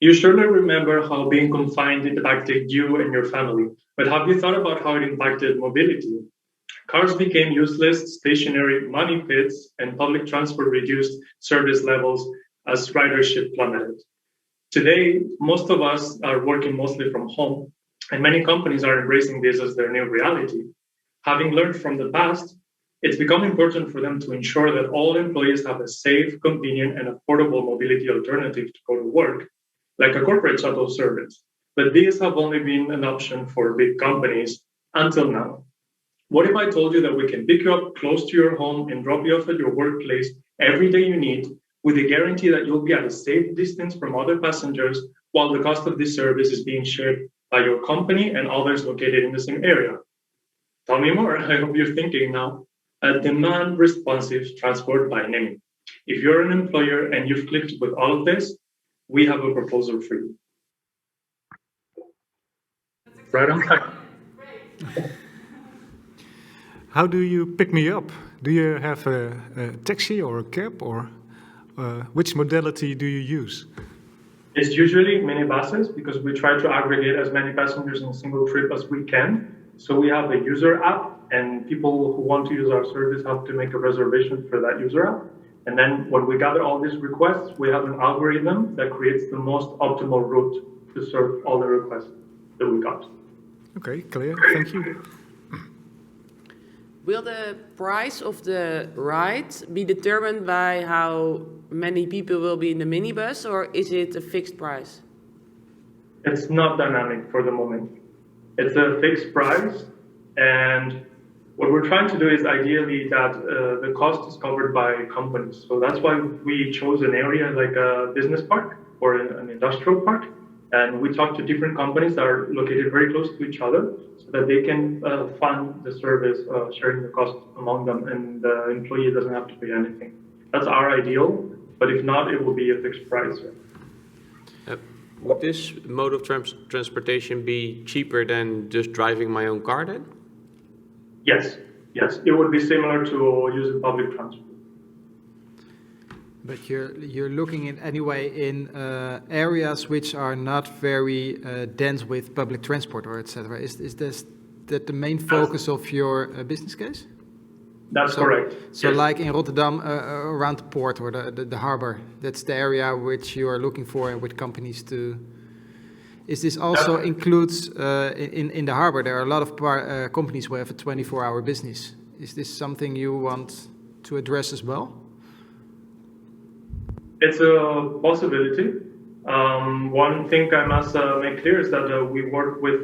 You surely remember how being confined impacted you and your family, but have you thought about how it impacted mobility? Cars became useless, stationary money pits, and public transport reduced service levels as ridership plummeted. Today, most of us are working mostly from home, and many companies are embracing this as their new reality. Having learned from the past, it's become important for them to ensure that all employees have a safe, convenient, and affordable mobility alternative to go to work, like a corporate shuttle service. But these have only been an option for big companies until now. What if I told you that we can pick you up close to your home and drop you off at your workplace every day you need, with the guarantee that you'll be at a safe distance from other passengers while the cost of this service is being shared by your company and others located in the same area? Tell me more. I hope you're thinking now. A demand responsive transport by Nemi. If you're an employer and you've clicked with all of this, we have a proposal for you. Right on time. How do you pick me up? Do you have a taxi or a cab, or which modality do you use? It's usually minibuses because we try to aggregate as many passengers in a single trip as we can. So we have a user app, and people who want to use our service have to make a reservation for that user app. And then when we gather all these requests, we have an algorithm that creates the most optimal route to serve all the requests that we got. Okay, clear. Thank you. Will the price of the ride be determined by how many people will be in the minibus, or is it a fixed price? It's not dynamic for the moment. It's a fixed price, and what we're trying to do is ideally that the cost is covered by companies. So that's why we chose an area like a business park or an industrial park. And we talk to different companies that are located very close to each other so that they can fund the service, sharing the cost among them, and the employee doesn't have to pay anything. That's our ideal, but if not, it will be a fixed price. Would this mode of transportation be cheaper than just driving my own car then? Yes, it would be similar to using public transport. But you're looking in anyway in areas which are not very dense with public transport or etc. Is that the main focus of your business case? That's correct. So yes. Like in Rotterdam, around the port or the harbor, that's the area which you are looking for with companies to... Is this also includes, in the harbor, there are a lot of companies who have a 24-hour business. Is this something you want to address as well? It's a possibility. One thing I must make clear is that we work with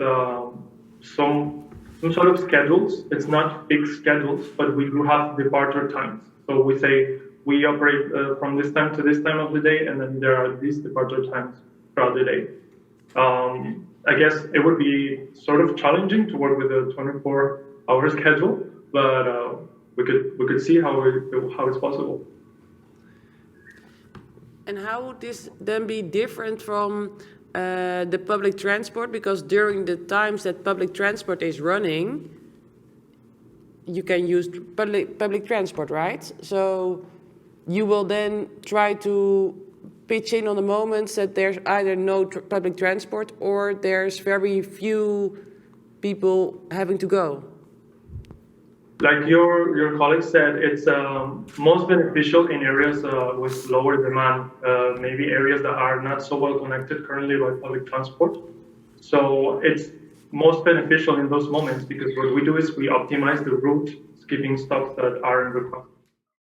some sort of schedules. It's not fixed schedules, but we do have departure times. So we say we operate from this time to this time of the day, and then there are these departure times throughout the day. I guess it would be sort of challenging to work with a 24-hour schedule, but we could see how it's possible. And how would this then be different from the public transport? Because during the times that public transport is running, you can use public transport, right? So you will then try to pitch in on the moments that there's either no public transport or there's very few people having to go. Like your colleague said, it's most beneficial in areas with lower demand, maybe areas that are not so well connected currently by public transport. So it's most beneficial in those moments because what we do is we optimize the route, skipping stops that aren't required.